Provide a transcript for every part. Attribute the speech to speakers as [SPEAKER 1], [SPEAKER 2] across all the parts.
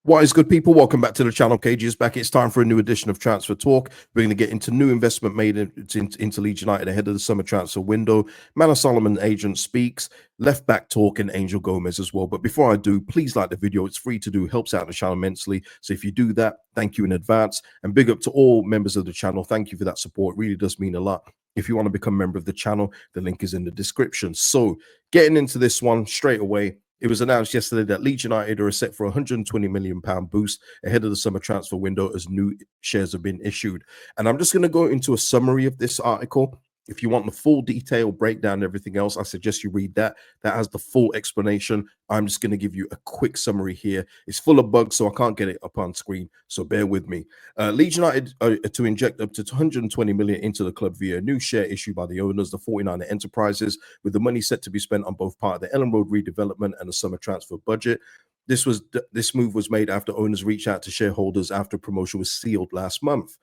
[SPEAKER 1] What is good, people? Welcome back to the channel. KG is back. It's time for a new edition of Transfer Talk. We're going to get into new investment made into Leeds United ahead of the summer transfer window. Manor Solomon agent speaks, left back talk, and Angel Gomes as well. But before I do, please like the video. It's free to do, helps out the channel immensely. So if you do that, thank you in advance. And big up to all members of the channel. Thank you for that support. It really does mean a lot. If you want to become a member of the channel, the link is in the description. So getting into this one straight away. It was announced yesterday that Leeds United are set for a £120 million boost ahead of the summer transfer window as new shares have been issued. And I'm just going to go into a summary of this article. If you want the full detail breakdown and everything else, I suggest you read that. That has the full explanation. I'm just going to give you a quick summary here. It's full of bugs, so I can't get it up on screen, so bear with me. Leeds United are to inject up to £120 million into the club via a new share issue by the owners, the 49er Enterprises, with the money set to be spent on both part of the Ellen Road redevelopment and the summer transfer budget. This move was made after owners reached out to shareholders after promotion was sealed last month.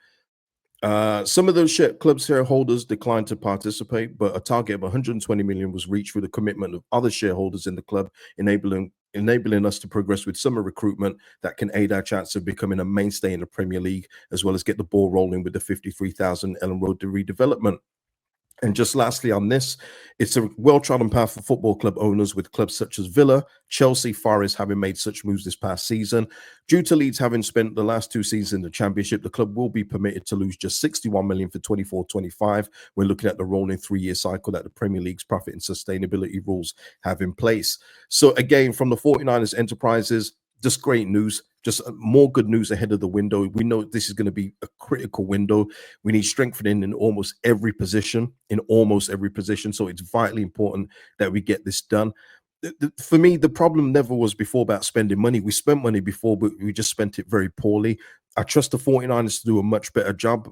[SPEAKER 1] Some of those club shareholders declined to participate, but a target of 120 million was reached through the commitment of other shareholders in the club, enabling us to progress with summer recruitment that can aid our chance of becoming a mainstay in the Premier League, as well as get the ball rolling with the 53,000 Ellen Road redevelopment. And just lastly on this, it's a well-trodden path for football club owners, with clubs such as Villa, Chelsea, Forest having made such moves this past season. Due to Leeds having spent the last two seasons in the Championship, the club will be permitted to lose just 61 million for 24-25. We're looking at the rolling 3-year cycle that the Premier League's profit and sustainability rules have in place. So again, from the 49ers Enterprises, just great news. Just more good news ahead of the window. We know this is going to be a critical window. We need strengthening in almost every position, So it's vitally important that we get this done. For me, the problem never was before about spending money. We spent money before, but we just spent it very poorly. I trust the 49ers to do a much better job.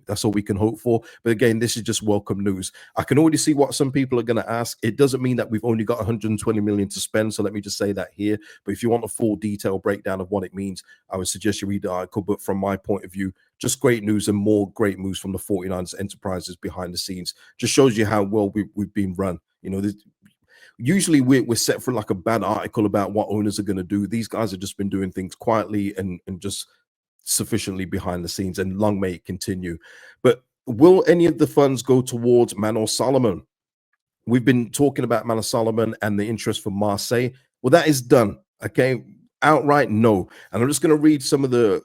[SPEAKER 1] That's all we can hope for. But again, this is just welcome news. I can already see what some people are going to ask. It doesn't mean that we've only got 120 million to spend. So let me just say that here. But if you want a full detailed breakdown of what it means, I would suggest you read the article. But from my point of view, just great news and more great moves from the 49ers Enterprises behind the scenes. Just shows you how well we've been run. You know, usually we're set for like a bad article about what owners are going to do. These guys have just been doing things quietly and just sufficiently behind the scenes, and long may it continue. But will any of the funds go towards Manor Solomon? We've been talking about Manor Solomon and the interest for Marseille. Well, that is done. Okay, outright no. And I'm just going to read some of the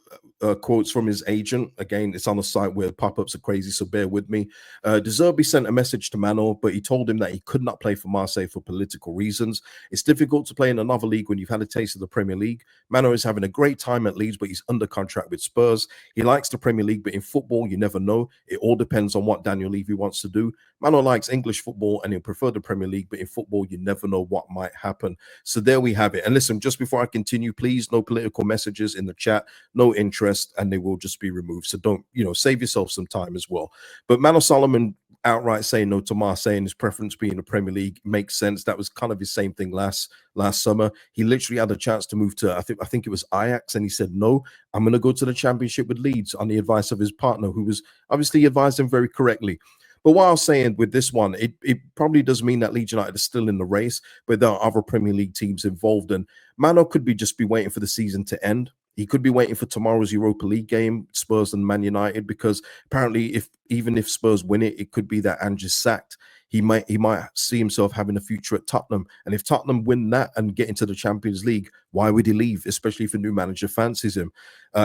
[SPEAKER 1] quotes from his agent. Again, it's on a site where pop-ups are crazy, so bear with me. De Zerbi sent a message to Manor, but he told him that he could not play for Marseille for political reasons. It's difficult to play in another league when you've had a taste of the Premier League. Manor is having a great time at Leeds, but he's under contract with Spurs. He likes the Premier League, but in football, you never know. It all depends on what Daniel Levy wants to do. Manor likes English football and he'll prefer the Premier League, but in football, you never know what might happen. So there we have it. And listen, just before I continue, please, no political messages in the chat, no interest, and they will just be removed. So don't, save yourself some time as well. But Manor Solomon outright saying no to Marseille and his preference being the Premier League makes sense. That was kind of his same thing last summer. He literally had a chance to move to, I think it was Ajax, and he said, no, I'm going to go to the Championship with Leeds on the advice of his partner, who was obviously advised him very correctly. But what I was saying with this one, it probably does mean that Leeds United is still in the race, but there are other Premier League teams involved. And Manor could be just be waiting for the season to end. He could be waiting for tomorrow's Europa League game, Spurs and Man United, because apparently even if Spurs win it, it could be that Ange's sacked. He might see himself having a future at Tottenham. And if Tottenham win that and get into the Champions League, why would he leave, especially if a new manager fancies him?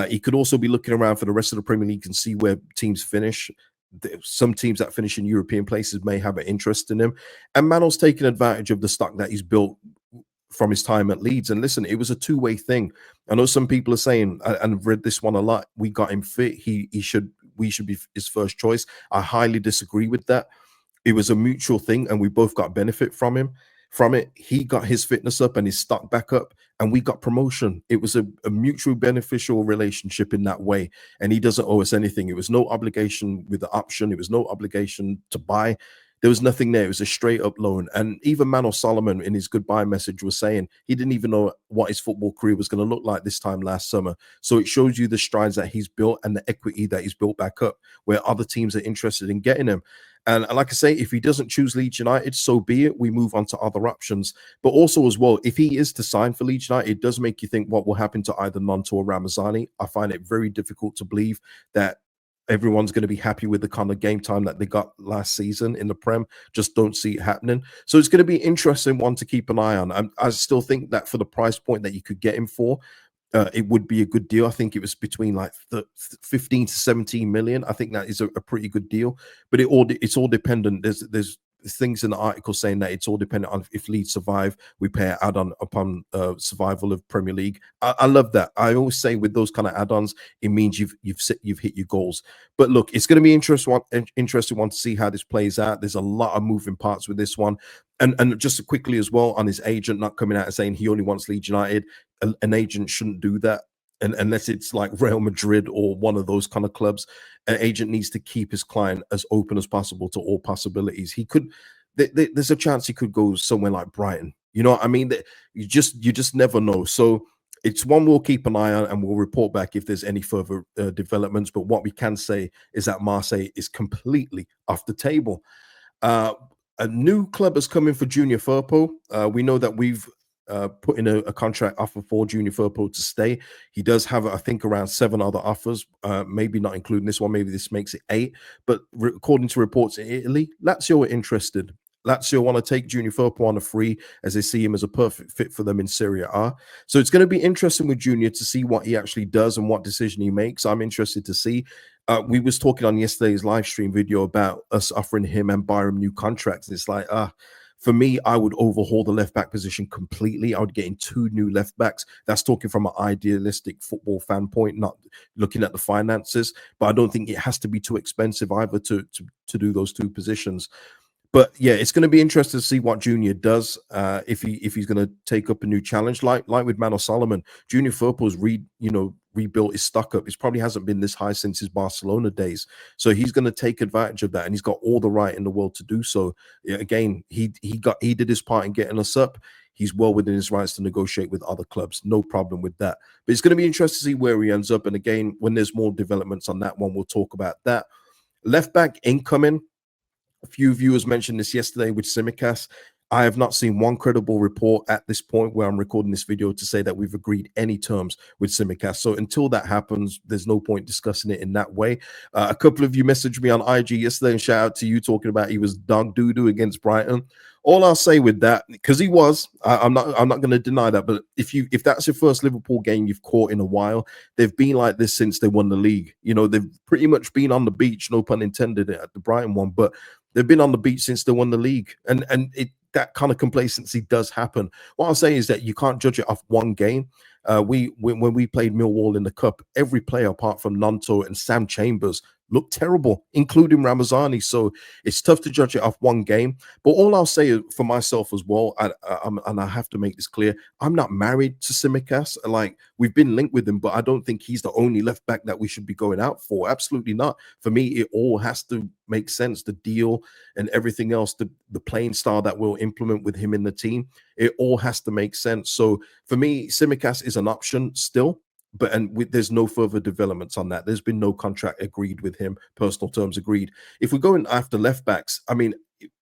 [SPEAKER 1] He could also be looking around for the rest of the Premier League and see where teams finish. Some teams that finish in European places may have an interest in him. And Manor's taking advantage of the stock that he's built from his time at Leeds. And listen, it was a two-way thing. I know some people are saying, and I've read this one a lot, we got him fit, we should be his first choice. I highly disagree with that. It was a mutual thing, and we both got benefit from it. He got his fitness up and his stock back up, and we got promotion. It was a mutually beneficial relationship in that way, and he doesn't owe us anything. It was no obligation with the option. It was no obligation to buy. There was nothing there. It was a straight up loan. And even Manor Solomon in his goodbye message was saying he didn't even know what his football career was going to look like this time last summer. So it shows you the strides that he's built and the equity that he's built back up, where other teams are interested in getting him. And like I say, if he doesn't choose Leeds United, so be it. We move on to other options. But also as well, if he is to sign for Leeds United, it does make you think what will happen to either Nanto or Ramazani. I find it very difficult to believe that everyone's going to be happy with the kind of game time that they got last season in the Prem. Just don't see it happening. So it's going to be an interesting one to keep an eye on. I still think that for the price point that you could get him for, it would be a good deal. I think it was between like 15 to 17 million. I think that is a pretty good deal, but it's all dependent. There's things in the article saying that it's all dependent on if Leeds survive, we pay an add-on upon survival of Premier League. I love that. I always say with those kind of add-ons, it means you've hit your goals. But look, it's going to be interesting one to see how this plays out. There's a lot of moving parts with this one. And just quickly as well on his agent not coming out and saying he only wants Leeds United. An agent shouldn't do that. And unless it's like Real Madrid or one of those kind of clubs, an agent needs to keep his client as open as possible to all possibilities. He could, there's a chance he could go somewhere like Brighton. You know what I mean? That you just never know. So it's one we'll keep an eye on, and we'll report back if there's any further developments. But what we can say is that Marseille is completely off the table. A new club has come in for Junior Firpo. We know that we've put in a contract offer for Junior Firpo to stay. He does have, I think, around 7 other offers, maybe not including this one. Maybe this makes it 8. But according to reports in Italy, Lazio are interested. Lazio want to take Junior Firpo on a free, as they see him as a perfect fit for them in Serie A. So it's going to be interesting with Junior to see what he actually does and what decision he makes. I'm interested to see. We was talking on yesterday's live stream video about us offering him and Byram new contracts. It's like, for me, I would overhaul the left back position completely. I would get in 2 new left backs. That's talking from an idealistic football fan point, not looking at the finances. But I don't think it has to be too expensive either to do those 2 positions. But yeah, it's going to be interesting to see what Junior does if he's going to take up a new challenge, like with Manor Solomon. Junior Firpo's rebuilt his stock up. It probably hasn't been this high since his Barcelona days. So he's going to take advantage of that, and he's got all the right in the world to do so. Yeah, again, he did his part in getting us up. He's well within his rights to negotiate with other clubs. No problem with that. But it's going to be interesting to see where he ends up. And again, when there's more developments on that one, we'll talk about that. Left back incoming. A few viewers mentioned this yesterday with Tsimikas. I have not seen one credible report at this point where I'm recording this video to say that we've agreed any terms with Tsimikas. So until that happens, there's no point discussing it in that way. A couple of you messaged me on IG yesterday, and shout out to you talking about he was dog doo-doo against Brighton. All I'll say with that, because he was, I'm not going to deny that. But if that's your first Liverpool game you've caught in a while, they've been like this since they won the league. You know, they've pretty much been on the beach, no pun intended, at the Brighton one, but they've been on the beach since they won the league, and that kind of complacency does happen. What I'll say is that you can't judge it off one game. When we played Millwall in the Cup, every player apart from Nanto and Sam Chambers looked terrible, including Ramazani. So it's tough to judge it off one game. But all I'll say for myself as well, and I have to make this clear, I'm not married to Tsimikas. Like, we've been linked with him, but I don't think he's the only left back that we should be going out for. Absolutely not. For me, it all has to make sense. The deal and everything else, the playing style that we'll implement with him in the team, it all has to make sense. So for me, Tsimikas is an option still. But there's no further developments on that. There's been no contract agreed with him, personal terms agreed. If we're going after left backs, I mean,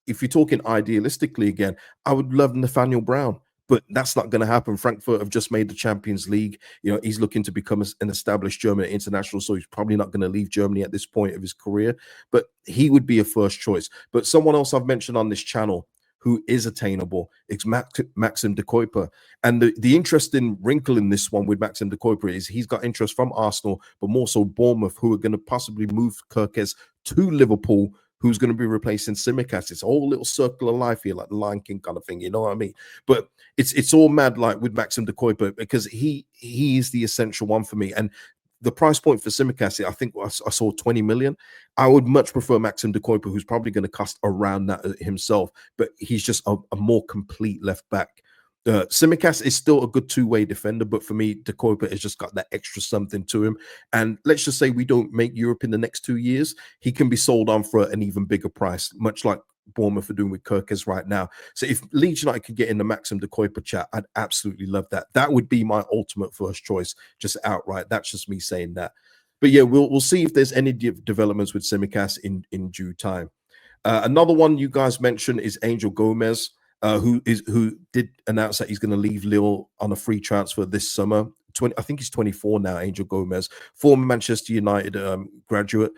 [SPEAKER 1] if you're talking idealistically again, I would love Nathaniel Brown, but that's not going to happen. Frankfurt have just made the Champions League. You know, he's looking to become an established German international, so he's probably not going to leave Germany at this point of his career. But he would be a first choice. But someone else I've mentioned on this channel who is attainable, it's Maxim De Cuyper. And the interesting wrinkle in this one with Maxim De Cuyper is he's got interest from Arsenal, but more so Bournemouth, who are going to possibly move Kirkes to Liverpool, who's going to be replacing Tsimikas. It's a whole little circle of life here, like the Lion King kind of thing, you know what I mean? But it's all mad, like with Maxim De Cuyper, because he is the essential one for me. And the price point for Tsimikas, I think I saw 20 million. I would much prefer Maxim De Cuyper, who's probably going to cost around that himself, but he's just a more complete left back. Tsimikas is still a good 2-way defender, but for me, De Cuyper has just got that extra something to him. And let's just say we don't make Europe in the next 2 years, he can be sold on for an even bigger price, much like Bournemouth are doing with Kirkes right now. So if Leeds United could get in the Maxim De Cuyper chat, I'd absolutely love that. That would be my ultimate first choice, just outright. That's just me saying that. But yeah, we'll see if there's any developments with Tsimikas in due time. Another one you guys mentioned is Angel Gomes, who did announce that he's going to leave Lille on a free transfer this summer. I think he's 24 now. Angel Gomes, former Manchester United graduate,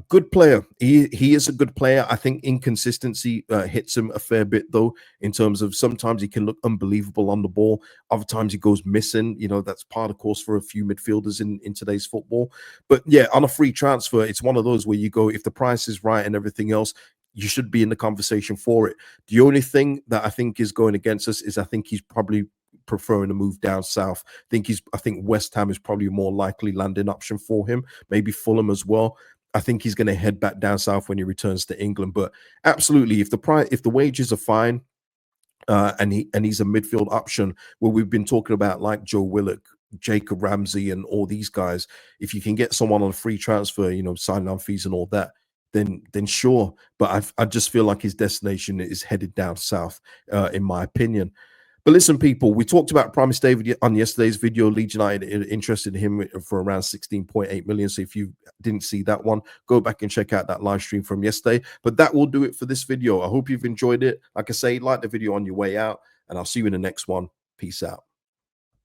[SPEAKER 1] good player. He is a good player. I think inconsistency hits him a fair bit though, in terms of sometimes he can look unbelievable on the ball, other times he goes missing. You know, that's part of course for a few midfielders in today's football. But yeah, on a free transfer, it's one of those where you go, if the price is right and everything else, you should be in the conversation for it. The only thing that I think is going against us is I think he's probably preferring to move down south. I think West Ham is probably a more likely landing option for him, maybe Fulham as well. I think he's going to head back down south when he returns to England. But absolutely, if the wages are fine, and he's a midfield option where we've been talking about, like Joe Willock, Jacob Ramsey, and all these guys. If you can get someone on a free transfer, you know, signing on fees and all that, then sure. But I just feel like his destination is headed down south, in my opinion. But listen, people, we talked about Promise David on yesterday's video. Leeds United interested in him for around 16.8 million. So if you didn't see that one, go back and check out that live stream from yesterday. But that will do it for this video. I hope you've enjoyed it. Like I say, like the video on your way out, and I'll see you in the next one. Peace out.